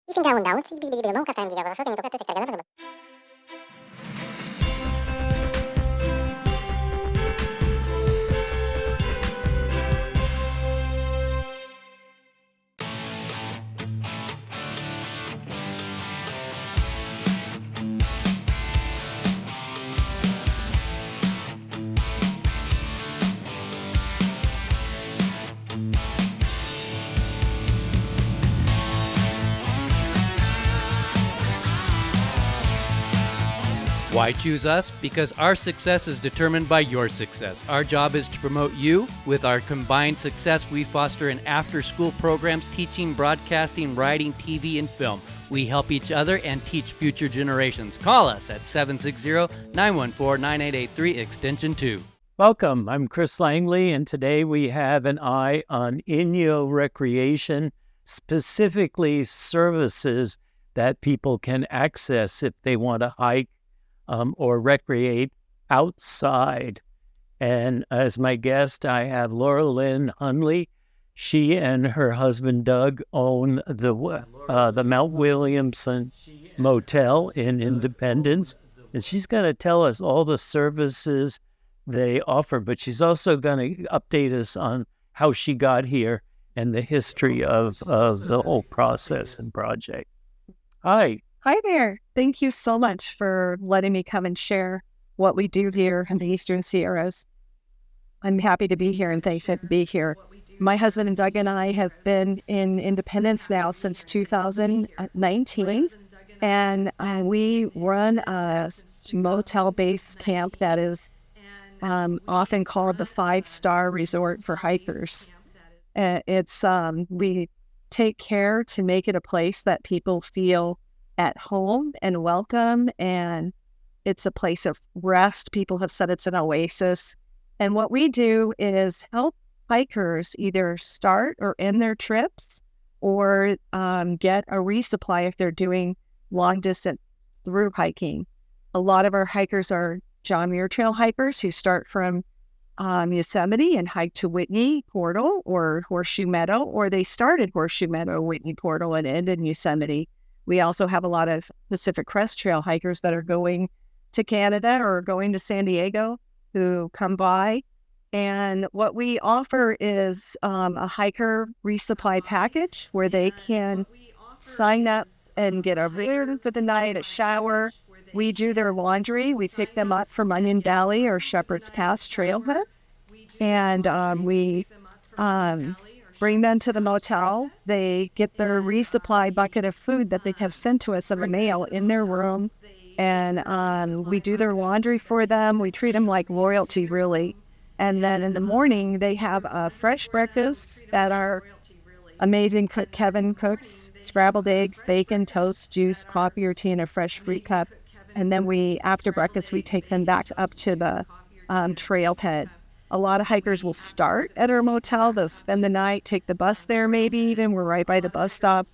Y finca un down, si bibili mo katan diga so tengo kato tekta ganado. Why choose us? Because our success is determined by your success. Our job is to promote you. With our combined success, we foster an after-school programs teaching, broadcasting, writing, TV, and film. We help each other and teach future generations. Call us at 760-914-9883, extension 2. Welcome, I'm Chris Langley, and today we have an eye on Inyo recreation, specifically services that people can access if they want to hike or recreate outside. And as my guest, I have Lynn Hunley. She and her husband Doug own the Mount Williamson Motel in Independence, and she's going to tell us all the services they offer, but she's also going to update us on how she got here and the history of the whole process and project. Hi. Hi there. Thank you so much for letting me come and share what we do here in the Eastern Sierras. I'm happy to be here and thanks to be here. My husband and Doug and I have been in Independence now since 2019, and we run a motel-based camp that is often called the 5-star resort for hikers. We take care to make it a place that people feel at home and welcome, and it's a place of rest. People have said it's an oasis. And what we do is help hikers either start or end their trips or get a resupply if they're doing long distance through hiking. A lot of our hikers are John Muir Trail hikers who start from Yosemite and hike to Whitney Portal or Horseshoe Meadow, or they start at Horseshoe Meadow, Whitney Portal, and end in Yosemite. We also have a lot of Pacific Crest Trail hikers that are going to Canada or going to San Diego who come by. And what we offer is a hiker resupply package where they can sign up and get a room for the night, a shower. We do their laundry. We pick them up from Onion Valley or Shepherd's Pass Trailhead. And we bring them to the motel. They get their resupply bucket of food that they have sent to us in the mail in their room. And we do their laundry for them. We treat them like royalty, really. And then in the morning, they have a fresh breakfast that our amazing cook Kevin cooks: scrambled eggs, bacon, toast, juice, coffee or tea in a fresh fruit cup. And then after breakfast, we take them back up to the trailhead. A lot of hikers will start at our motel. They'll spend the night, take the bus there maybe even. We're right by the bus stop.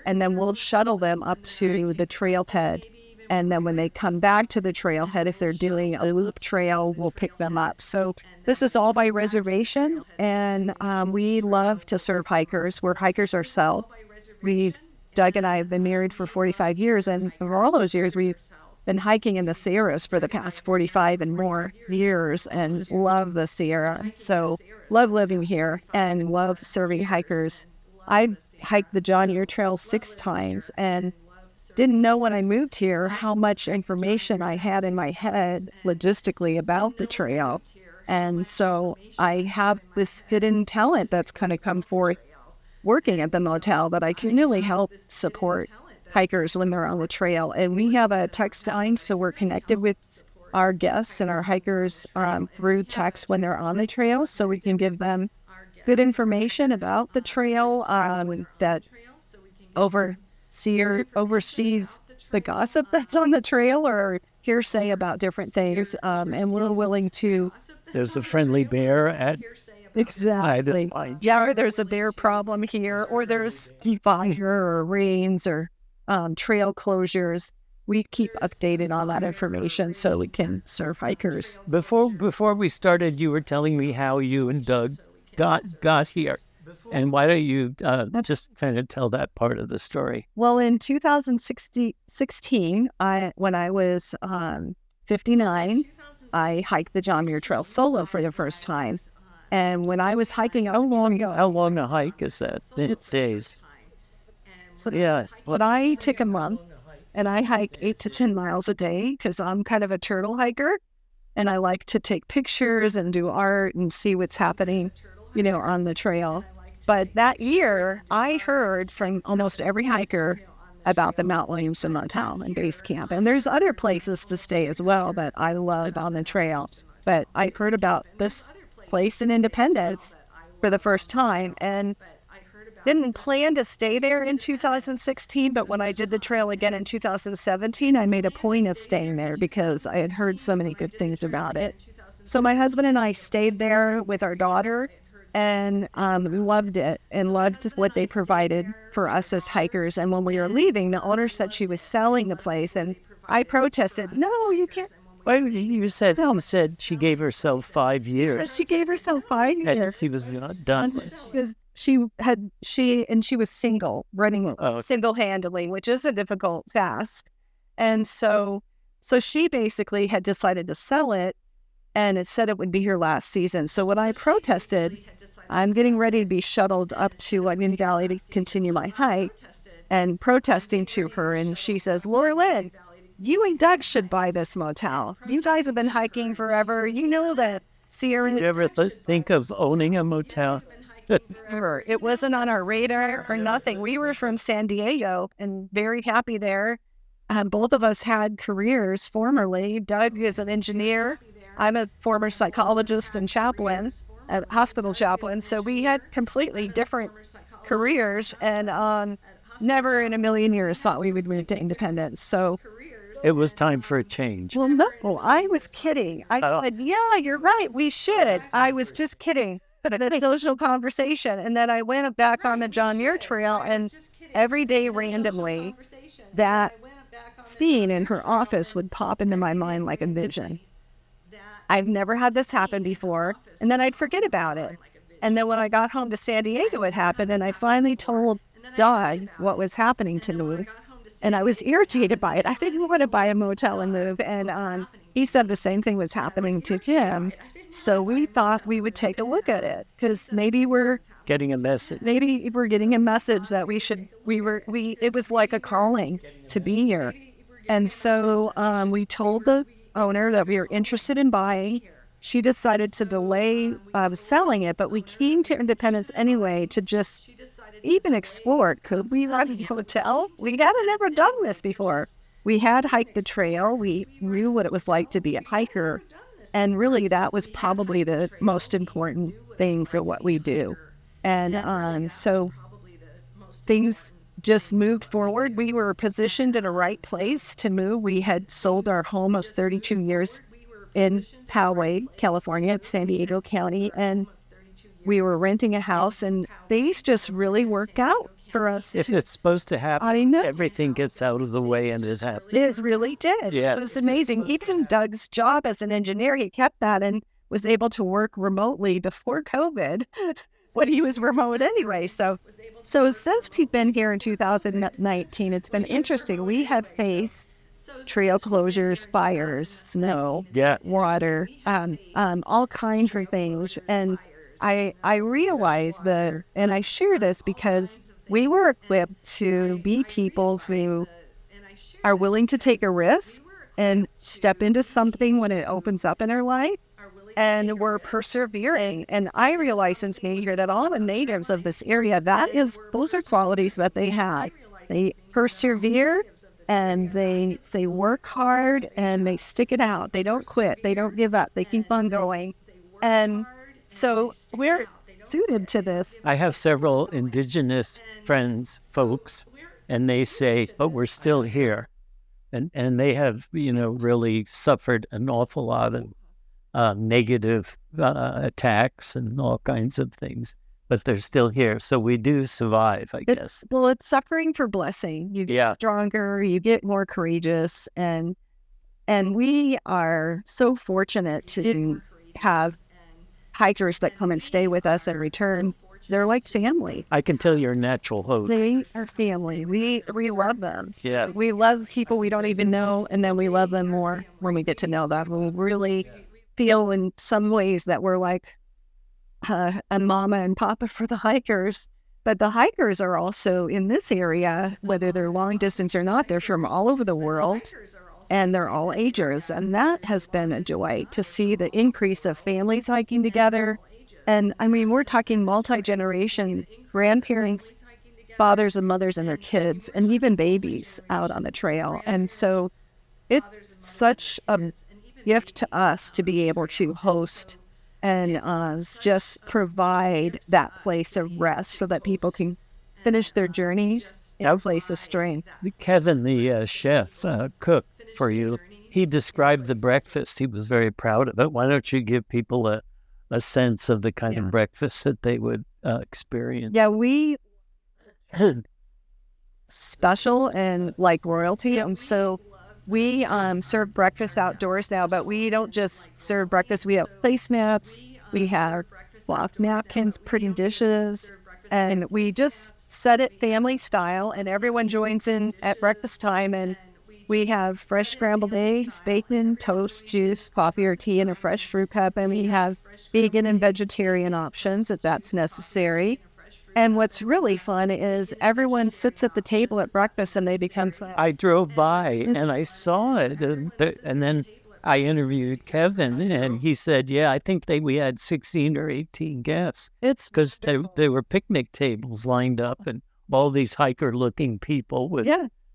And then we'll shuttle them up to the trailhead. And then when they come back to the trailhead, if they're doing a loop trail, we'll pick them up. So this is all by reservation. And we love to serve hikers. We're hikers ourselves. Doug and I have been married for 45 years. And for all those years, we've been hiking in the Sierras for the past 45 and more years and love the Sierra. So love living here and love serving hikers. I hiked the John Muir Trail 6 times and didn't know when I moved here how much information I had in my head logistically about the trail. And so I have this hidden talent that's kind of come forth working at the motel that I can really help support hikers when they're on the trail. And we have a text line, so we're connected with our guests and our hikers through text when they're on the trail, so we can give them good information about the trail that oversees the gossip that's on the trail or hearsay about different things. And we're willing to... There's a friendly bear at... Exactly. Yeah, or there's a bear problem here, or there's fire or rains or trail closures. We keep updated on that information so we can serve hikers. Before we started, you were telling me how you and Doug got here. And why don't you just kind of tell that part of the story? Well, in 2016, when I was 59, I hiked the John Muir Trail solo for the first time. And when I was hiking, How long a hike is that? It's days. So yeah, but I take a month and I hike 8 to 10 miles a day because I'm kind of a turtle hiker, and I like to take pictures and do art and see what's happening, on the trail. But that year, I heard from almost every hiker about the Mount Williamson Motel and base camp. And there's other places to stay as well that I love on the trail. But I heard about this place in Independence for the first time and didn't plan to stay there in 2016. But when I did the trail again in 2017, I made a point of staying there because I had heard so many good things about it. So my husband and I stayed there with our daughter, and loved it and loved what they provided for us as hikers. And when we were leaving, the owner said she was selling the place, and I protested, "No, you can't." Well, you said she gave herself 5 years. She gave herself 5 years. And she was not done. Because she was single, running single-handedly, which is a difficult task. And so she basically had decided to sell it, and it said it would be her last season. So when I protested, I'm getting ready to be shuttled up to Onion Valley to continue my hike, and protesting to her, and she says, "Lynn, you and Doug should buy this motel. You guys have been hiking forever. You know that Sierra..." Did you ever think of owning a motel? It wasn't on our radar or nothing. We were from San Diego and very happy there. Both of us had careers formerly. Doug is an engineer. I'm a former psychologist and chaplain, a hospital chaplain. So we had completely different careers, and never in a million years thought we would move to Independence. So it was time for a change. Well, no, I was kidding. I said, "Yeah, you're right, we should." I was just kidding. The social conversation. And then I went back on the John Muir Trail, and every day randomly, that scene in her office would pop into my mind like a vision. I've never had this happen before, and then I'd forget about it. And then when I got home to San Diego, it happened, and I finally told Doug what was happening to me, and I was irritated by it. I didn't want to buy a motel and move, and he said the same thing was happening to him. So we thought we would take a look at it, because maybe we're getting a message. Maybe we're getting a message that it was like a calling to be here. And so we told the owner that we were interested in buying. She decided to delay selling it, but we came to Independence anyway to just even explore. Could we run a hotel? We had never done this before. We had hiked the trail. We knew what it was like to be a hiker. And really, that was probably the most important thing for what we do. And so things just moved forward. We were positioned in a right place to move. We had sold our home of 32 years in Poway, California, at San Diego County, and we were renting a house, and things just really worked out for us. If it's supposed to happen, I know. Everything gets out of the way, and it happened. It really did. Yeah. It was amazing. Even Doug's job as an engineer, he kept that and was able to work remotely before COVID, when he was remote anyway. So since we've been here in 2019, it's been interesting. We have faced trail closures, fires, snow, water, all kinds of things. And I realized that, and I share this because we were equipped to be people who are willing to take a risk and step into something when it opens up in our life. And we're persevering. And I realize since being here that all the natives of this area, those are qualities that they have. They persevere, and they work hard, and they stick it out. They don't quit. They don't give up. They keep on going. And so we're suited to this. I have several indigenous folks, and they say, but we're still here. And they have, really suffered an awful lot of negative attacks and all kinds of things, but they're still here. So we do survive, I guess. Well, it's suffering for blessing. You get stronger, you get more courageous, and we are so fortunate to have hikers that come and stay with us and return. they're like family. I can tell you're a natural host. They are family. We love them. Yeah. We love people we don't even know, and then we love them more when we get to know them. We really feel in some ways that we're like a mama and papa for the hikers. But the hikers are also in this area, whether they're long distance or not, they're from all over the world, and they're all agers. And that has been a joy to see the increase of families hiking together. And I mean, we're talking multi-generation grandparents, fathers and mothers and their kids, and even babies out on the trail. And so it's such a gift to us to be able to host and just provide that place of rest so that people can finish their journeys in a place of strength. Kevin, the chef, cook for you, he described the breakfast. He was very proud of it. Why don't you give people a sense of the kind of breakfast that they would experience? Yeah, we special and like royalty. And so we serve breakfast outdoors now, but we don't just serve breakfast. We have placemats, we have cloth napkins, pretty dishes, and we just set it family style, and everyone joins in at breakfast time. And we have fresh scrambled eggs, bacon, toast, juice, coffee or tea, and a fresh fruit cup. And we have vegan and vegetarian options if that's necessary. And what's really fun is everyone sits at the table at breakfast and they become friends. I drove by and I saw it, and then I interviewed Kevin, and he said, "Yeah, I think we had 16 or 18 guests. It's because there were picnic tables lined up, and all these hiker-looking people with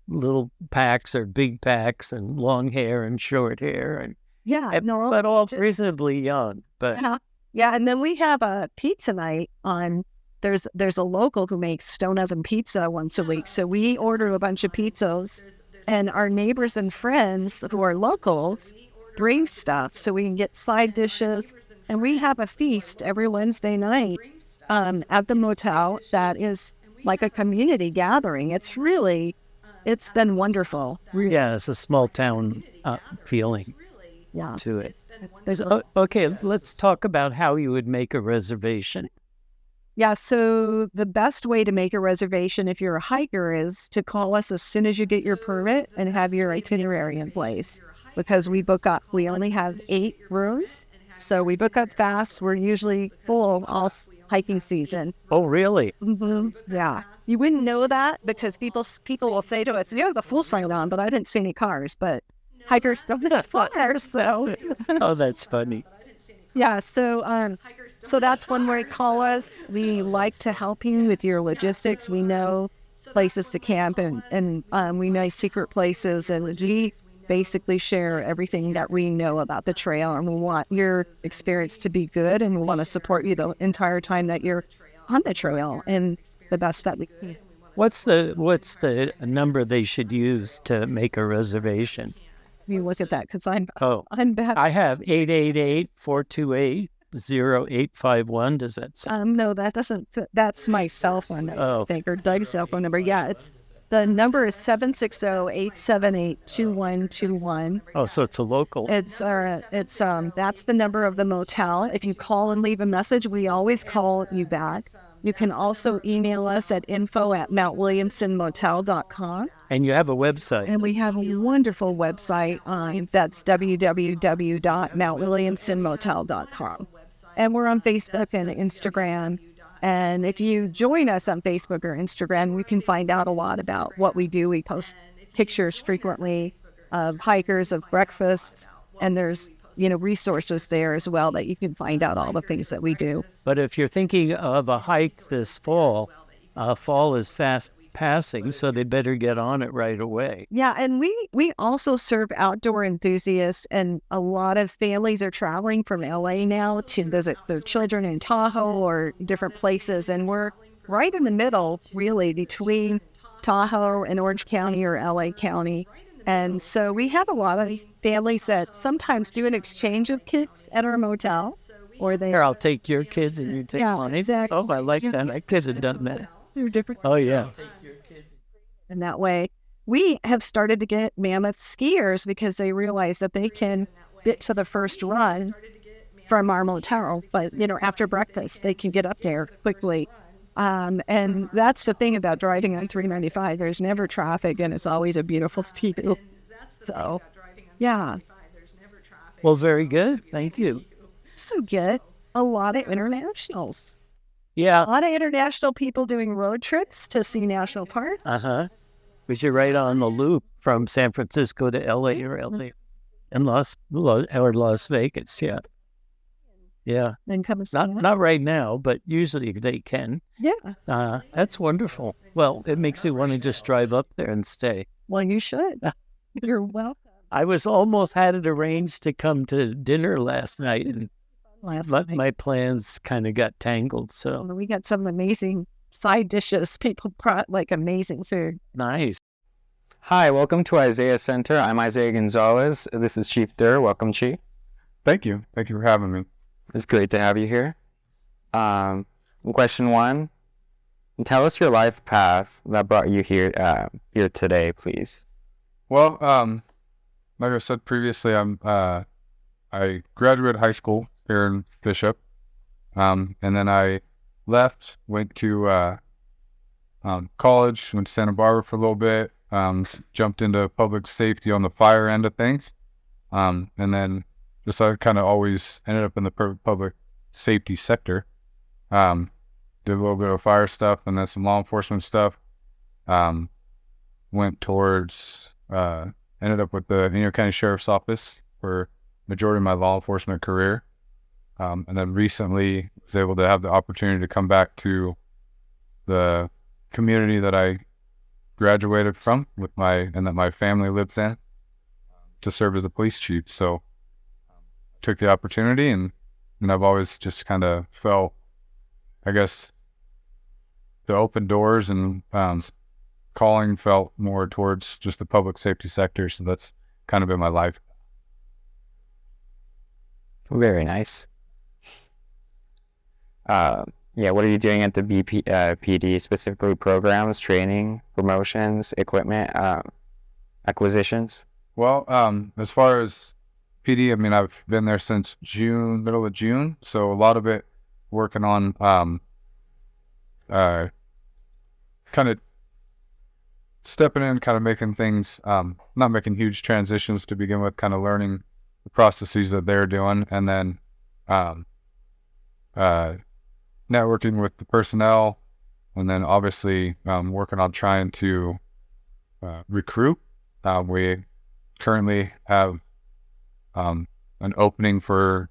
little packs or big packs and long hair and short hair, but all reasonably young. But and then we have a pizza night on. There's a local who makes stone oven pizza once a week, so we order a bunch of pizzas, and our neighbors and friends who are locals bring stuff so we can get side dishes, and we have a feast every Wednesday night at the motel that is like a community gathering. It's been wonderful. Yeah, it's a small town feeling to it. Okay, let's talk about how you would make a reservation. Yeah, so the best way to make a reservation if you're a hiker is to call us as soon as you get your permit and have your itinerary in place, because we book up. We only have 8 rooms, so we book up fast. We're usually full all hiking season. Oh, really? Mm-hmm. Yeah. You wouldn't know that because people will say to us, "You have the full sign on," but I didn't see any cars. But hikers don't have cars, so. Oh, that's funny. Yeah, so that's one way to call us. We like to help you with your logistics. We know places to camp and we know secret places, and we basically share everything that we know about the trail, and we want your experience to be good, and we want to support you the entire time that you're on the trail and the best that we can. What's the number they should use to make a reservation? You look at that because I'm bad. I have 888-428-0851. Does that sound? No, that doesn't. That's my cell phone number, I think, or Doug's cell phone number. Yeah, the number is 760-878-2121. Oh, so it's a local. It's that's the number of the motel. If you call and leave a message, we always call you back. You can also email us at info@mountwilliamsonmotel.com. And you have a website. And we have a wonderful website. That's www.mountwilliamsonmotel.com. And we're on Facebook and Instagram. And if you join us on Facebook or Instagram, we can find out a lot about what we do. We post pictures frequently of hikers, of breakfasts, and there's resources there as well that you can find out all the things that we do. But if you're thinking of a hike this fall, fall is fast passing, so they better get on it right away. Yeah, and we also serve outdoor enthusiasts, and a lot of families are traveling from LA now to visit their children in Tahoe or different places, and we're right in the middle, really, between Tahoe and Orange County or LA County. And so we have a lot of families that sometimes do an exchange of kids at our motel, or they. Here, I'll take your kids and you take mine. Exactly. Oh, I like that. My kids have done that. They're different. Oh, yeah. And that way, we have started to get mammoth skiers because they realize that they can get to the first run from our motel, but after breakfast, they can get up there quickly And that's the thing about driving on 395. There's never traffic, and it's always a beautiful view. So, yeah. Well, very good. Thank you. So get a lot of internationals. Yeah. A lot of international people doing road trips to see national parks. Because you're right on the loop from San Francisco to LA or LA and Las Vegas. Yeah. Yeah. Then come Not right now, but usually they can. Yeah. That's wonderful. Well, it makes me want to just drive up there and stay. Well, you should. You're welcome. I was almost had it arranged to come to dinner last night, and my plans kind of got tangled. So we got some amazing side dishes. People brought like amazing food. Nice. Hi, welcome to Isaiah Center. I'm Isaiah Gonzalez. This is Chief Derr. Welcome, Chief. Thank you. Thank you for having me. It's great to have you here. Question 1. Tell us your life path that brought you here today, please. Well, like I said previously, I graduated high school here in Bishop, and then I left, went to college, went to Santa Barbara for a little bit, jumped into public safety on the fire end of things, and then just I kind of always ended up in the public safety sector. Did a little bit of fire stuff and then some law enforcement stuff. Went towards, ended up with the Inyo County Sheriff's Office for majority of my law enforcement career. And then recently was able to have the opportunity to come back to the community that I graduated from and that my family lives in, to serve as a police chief. So took the opportunity, and I've always just kind of felt, I guess, the open doors and calling felt more towards just the public safety sector. So that's kind of been my life. Very nice. What are you doing at the PD, specifically programs, training, promotions, equipment, acquisitions? Well, as far as PD, I mean, I've been there since middle of June. So a lot of it working on kind of stepping in, kind of making things, not making huge transitions to begin with, kind of learning the processes that they're doing, and then networking with the personnel, and then obviously working on trying to recruit. We currently have an opening for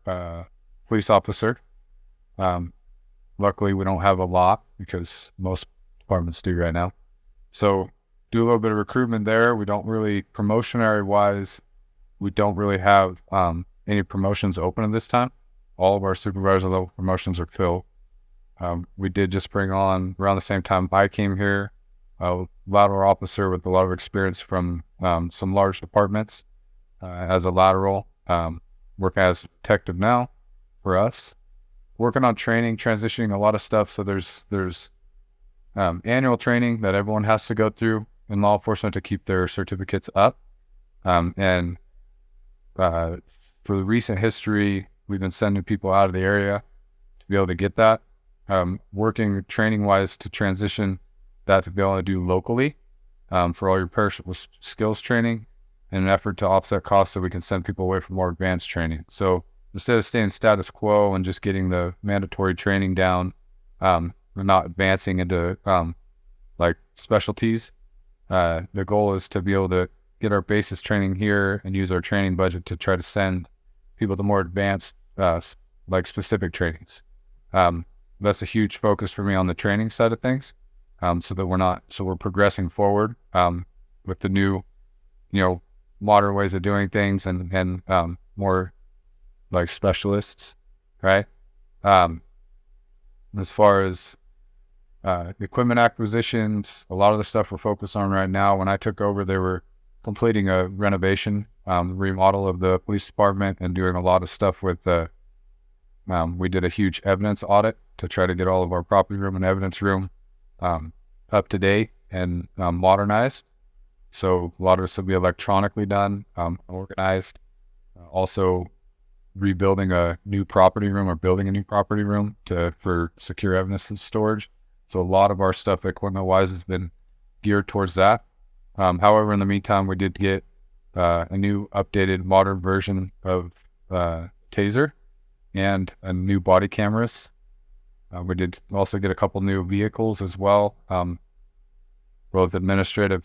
police officer. Luckily, we don't have a lot because most departments do right now. So do a little bit of recruitment there. We don't really, promotionary wise, we don't really have any promotions open at this time. All of our supervisor level promotions are filled. We did just bring on, around the same time I came here, a lateral officer with a lot of experience from some large departments as a lateral, working as a detective now for us. Working on training, transitioning a lot of stuff. So there's annual training that everyone has to go through in law enforcement to keep their certificates up. And for the recent history, we've been sending people out of the area to be able to get that. Working training-wise to transition that to be able to do locally for all your perishable skills training, in an effort to offset costs so we can send people away for more advanced training. So instead of staying status quo and just getting the mandatory training down, we're not advancing into like specialties. The goal is to be able to get our basis training here and use our training budget to try to send people to more advanced, like specific trainings. That's a huge focus for me on the training side of things. So we're progressing forward with the new, modern ways of doing things and more like specialists, right? As far as equipment acquisitions, a lot of the stuff we're focused on right now. When I took over, they were completing a renovation, remodel of the police department, and doing a lot of stuff with we did a huge evidence audit to try to get all of our property room and evidence room up to date and modernized. So a lot of this will be electronically done, organized. Also rebuilding a new property room or building a new property room for secure evidence and storage. So a lot of our stuff equipment-wise has been geared towards that. However, in the meantime, we did get a new updated modern version of Taser and a new body cameras. We did also get a couple new vehicles as well, both administrative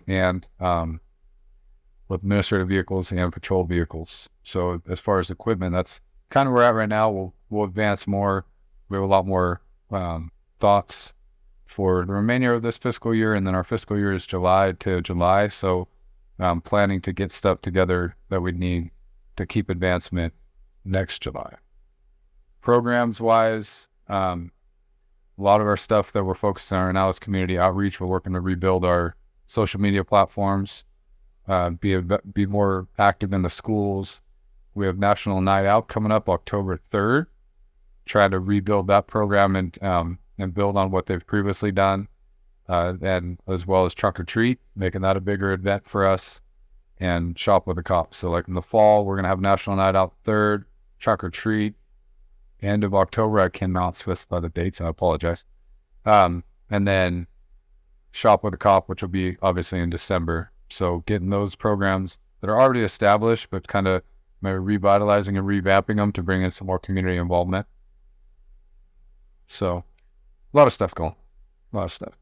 vehicles and patrol vehicles. So as far as equipment, that's kind of where we're at right now. We'll advance more. We have a lot more thoughts for the remainder of this fiscal year, and then our fiscal year is July to July. So I'm planning to get stuff together that we need to keep advancement next July. Programs wise, a lot of our stuff that we're focusing on right now is community outreach. We're working to rebuild our social media platforms, be more active in the schools. We have National Night Out coming up October 3rd. Try to rebuild that program and build on what they've previously done, and as well as Trunk or Treat, making that a bigger event for us, and Shop with the Cops. So like in the fall, we're going to have National Night Out 3rd, Trunk or Treat, end of October. I cannot specify the dates, I apologize. And then Shop with a Cop, which will be obviously in December. So getting those programs that are already established, but kind of maybe revitalizing and revamping them to bring in some more community involvement. So a lot of stuff going. A lot of stuff.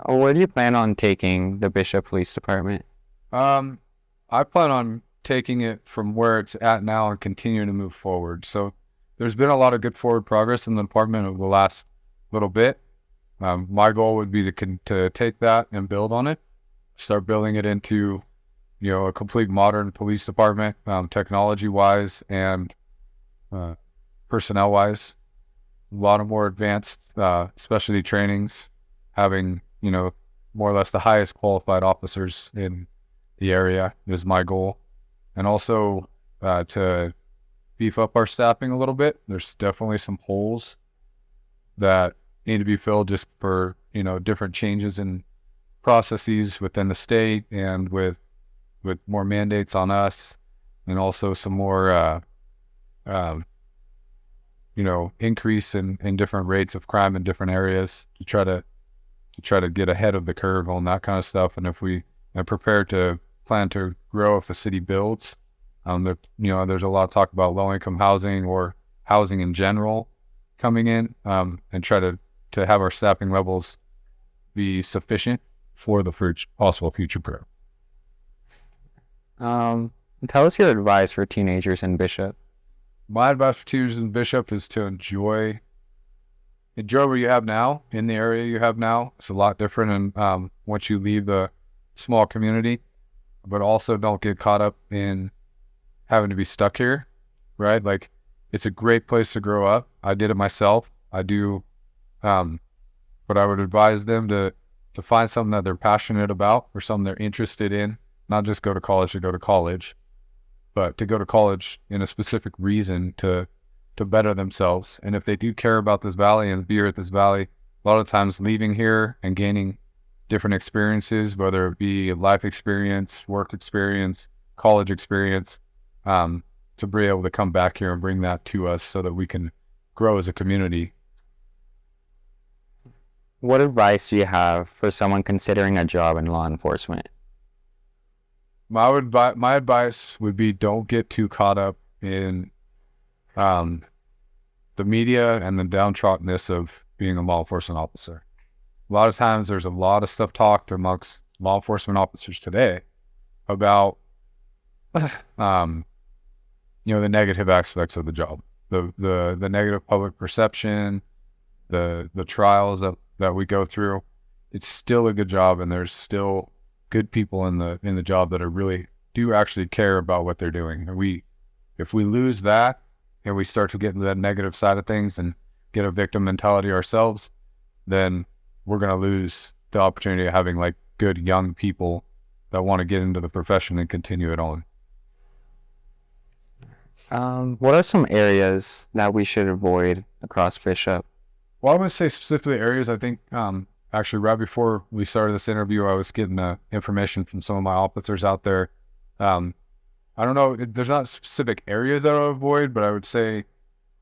Where do you plan on taking the Bishop Police Department? I plan on taking it from where it's at now and continuing to move forward. So there's been a lot of good forward progress in the department over the last little bit. My goal would be to take that and build on it, start building it into, a complete modern police department, technology-wise and personnel-wise. A lot of more advanced specialty trainings, having, more or less the highest qualified officers in the area is my goal. And also to beef up our staffing a little bit. There's definitely some holes that need to be filled just for, different changes in processes within the state and with more mandates on us, and also some more, increase in different rates of crime in different areas to try to get ahead of the curve on that kind of stuff. And if we are prepared to plan to grow if the city builds, there's a lot of talk about low-income housing or housing in general coming in, and try to have our staffing levels be sufficient for the possible future growth. Tell us your advice for teenagers in Bishop. My advice for teenagers in Bishop is to enjoy what you have now in the area you have now. It's a lot different, and once you leave the small community, but also don't get caught up in having to be stuck here, right? Like, it's a great place to grow up. I did it myself. I do, but I would advise them to find something that they're passionate about or something they're interested in. Not just go to college to go to college, but to go to college in a specific reason to better themselves. And if they do care about this valley and be here at this valley, a lot of times leaving here and gaining different experiences, whether it be life experience, work experience, college experience, to be able to come back here and bring that to us so that we can grow as a community. What advice do you have for someone considering a job in law enforcement? My advice would be, don't get too caught up in the media and the downtroddenness of being a law enforcement officer. A lot of times there's a lot of stuff talked amongst law enforcement officers today about the negative aspects of the job, the negative public perception, the trials that we go through. It's still a good job, and there's still good people in the job that are really do actually care about what they're doing. And if we lose that and we start to get into that negative side of things and get a victim mentality ourselves, then we're going to lose the opportunity of having like good young people that want to get into the profession and continue it on. What are some areas that we should avoid across Bishop? Well, I would say specifically areas. I think actually right before we started this interview, I was getting information from some of my officers out there. I don't know, there's not specific areas that I would avoid, but I would say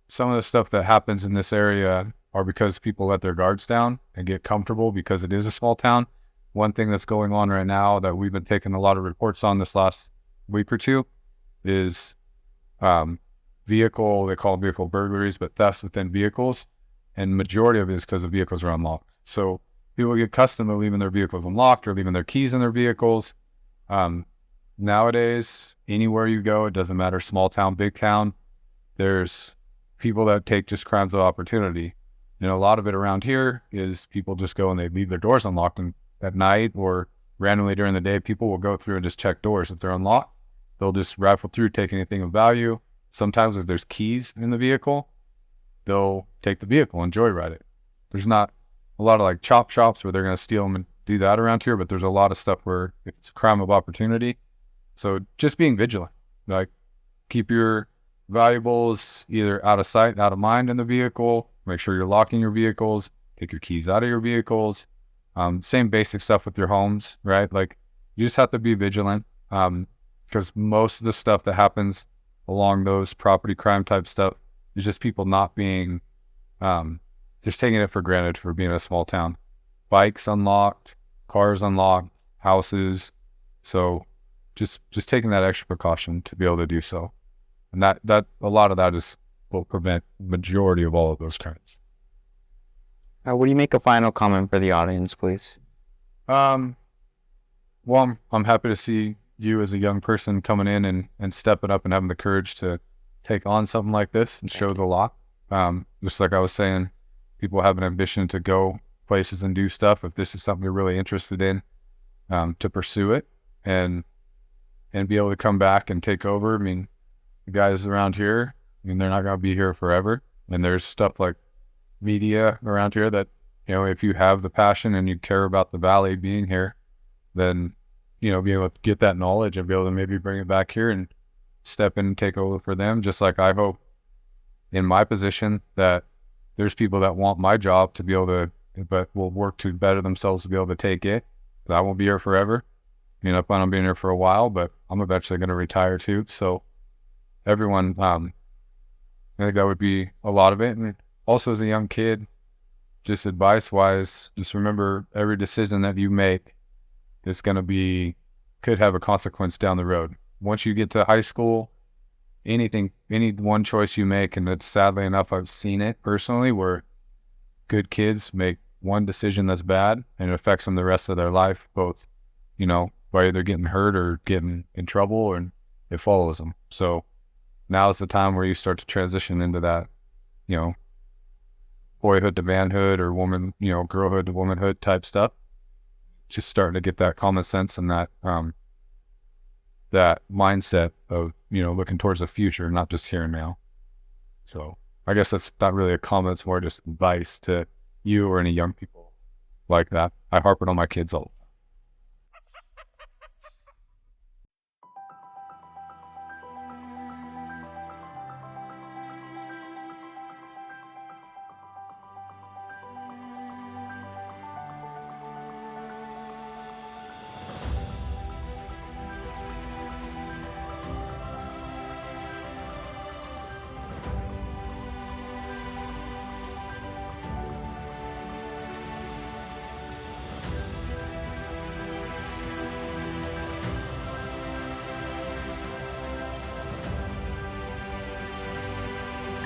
some of the stuff that happens in this area or because people let their guards down and get comfortable because it is a small town. One thing that's going on right now that we've been taking a lot of reports on this last week or two is they call them vehicle burglaries, but thefts within vehicles. And majority of it is because the vehicles are unlocked. So people get accustomed to leaving their vehicles unlocked or leaving their keys in their vehicles. Nowadays, anywhere you go, it doesn't matter, small town, big town, there's people that take just crimes of opportunity. A lot of it around here is people just go and they leave their doors unlocked, and at night or randomly during the day, people will go through and just check doors. If they're unlocked, they'll just rifle through, take anything of value. Sometimes if there's keys in the vehicle, they'll take the vehicle and joyride it. There's not a lot of like chop shops where they're going to steal them and do that around here, but there's a lot of stuff where it's a crime of opportunity. So just being vigilant, like keep your valuables either out of sight, out of mind in the vehicle. Make sure you're locking your vehicles, take your keys out of your vehicles. Same basic stuff with your homes, right? Like you just have to be vigilant because most of the stuff that happens along those property crime type stuff is just people not being, just taking it for granted for being a small town. Bikes unlocked, cars unlocked, houses. So just taking that extra precaution to be able to do so. And that a lot of that will prevent majority of all of those crimes. Would you make a final comment for the audience, please? Well, I'm happy to see you as a young person coming in and stepping up and having the courage to take on something like this. It shows a lot. Just like I was saying, people have an ambition to go places and do stuff. If this is something you're really interested in, to pursue it and be able to come back and take over. I mean, the guys around here, they're not going to be here forever. And there's stuff like media around here that, if you have the passion and you care about the valley being here, then, be able to get that knowledge and be able to maybe bring it back here and step in and take over for them. Just like I hope in my position that there's people that want my job to be able to, but will work to better themselves to be able to take it. But I won't be here forever. I plan on being here for a while, but I'm eventually going to retire too. So everyone, I think that would be a lot of it. And also as a young kid, just advice-wise, just remember every decision that you make is going to could have a consequence down the road. Once you get to high school, any one choice you make, and it's sadly enough, I've seen it personally, where good kids make one decision that's bad and it affects them the rest of their life, both, by either getting hurt or getting in trouble, and it follows them. So now is the time where you start to transition into that, boyhood to manhood or girlhood to womanhood type stuff. Just starting to get that common sense and that mindset of, looking towards the future, not just here and now. So I guess that's not really a comment, it's more just advice to you or any young people like that. I harp it on my kids all the time.